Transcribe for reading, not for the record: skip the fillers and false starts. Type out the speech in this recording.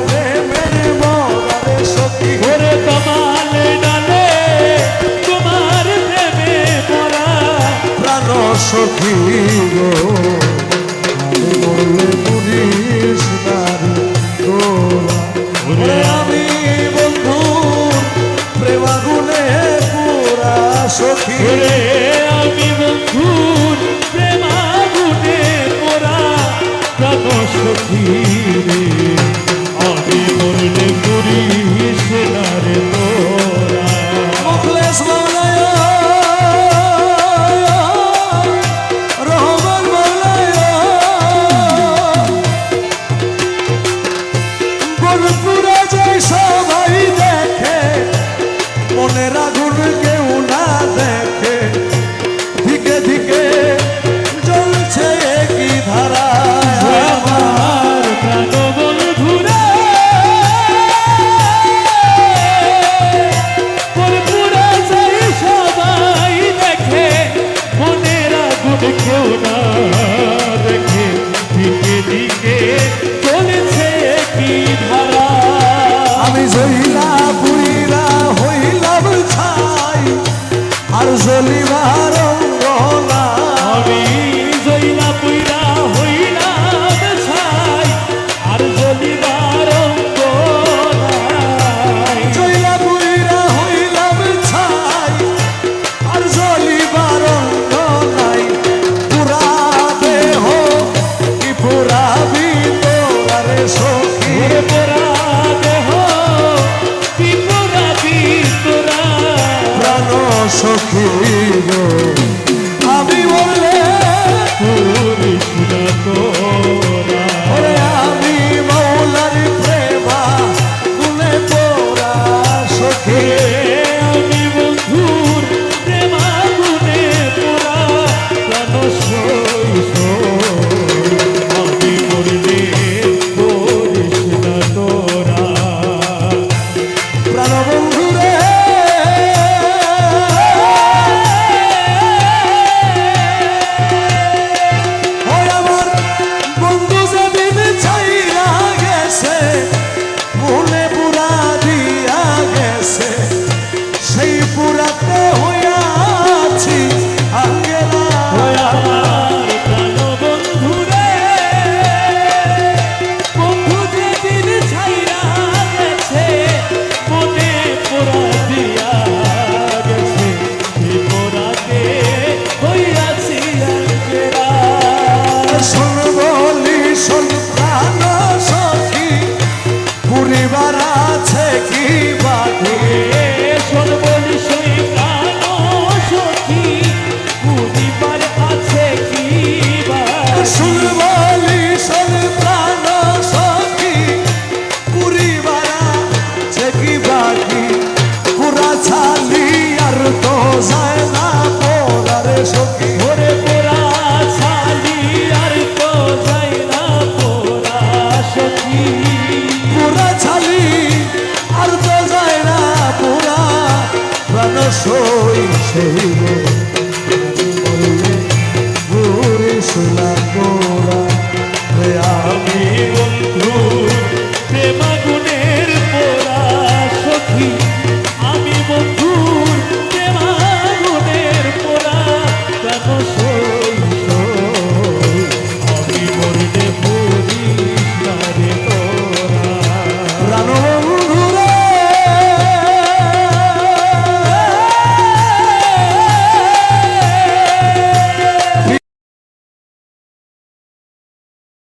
প্রেমের মরারে সখী ওরে তমালে ডালে তোমার প্রেমে মরা প্রাণ সখী গো আমি মরলে পুরিস নারী তোরা ওরে আমি বন্ধু প্রেমাগুনে পুরা সখী ওরে আমি বন্ধুর প্রেমাগুনে মোরা প্রাণ সখী রে আমি মরলে পুরিস নারে তোরা মুখলেস মাওলায় রহমান মাওলায় বনপুরা যাই সবাই দেখে মনের আগুন কেউ না দেখে দিকে দিকে জ্বলছে কি ধারা আমার প্রাণ বন্ধুরা পুরা যাই সবাই দেখে মনের আগুন কেউ না দেখে দিকে দিকে চলেছে কি ধারা আমি জইলা বুইরা হইলাম ছাই আর জ্বলিবার অঙ্গনা আমি জইলা পুইরা হইলাম ছাই আর জ্বলিবার অঙ্গ নাই জইলা বুইরা হইলাম ছাই আর জ্বলিবার অঙ্গনাই পুরা দেহ কি পুরা ভিতরে সখী ওরে পোড়া দেহ কি পোড়া ভিতরা প্রাণ সখী গো আমি বললে পুরিস না তোরা ওরে আমি মৌলার প্রেমা গুনে পোরা সখী আমি বন্ধুর প্রেমাগুনে পোড়া প্রাণ সইস আমি মরলে পুরিস না তোরা প্রাণ বন্ধুরে ওই আমার বন্ধু যেদিন ছাইরা গেছে মনে পুরা দিয়া গেছে সেই পুরাতে হইয়াছি আঙ্গেলা আমার প্রাণ বন্ধুরে বন্ধু যেদিন ছাইরা গেছে মনে পোড়া দিয়া গেছে এই পোড়াতে হইয়াছি আঙ্গেরা শোন বলি শোন প্রাণ সখী পরিবার আছে কি বাকি শোন বলি সেই প্রাণ সখী পরিবার আছে কি বা শোন বলি শোন প্রাণ সখী পরিবার আছে কি বাকি পুরা ছালি আর তো যায় না পোড়ারে সখী ওরে পোড়া ছালি আর তো যাই না পোড়া সখী পুরা ছালি আর তো যায় না পুরা প্রাণ সই সেই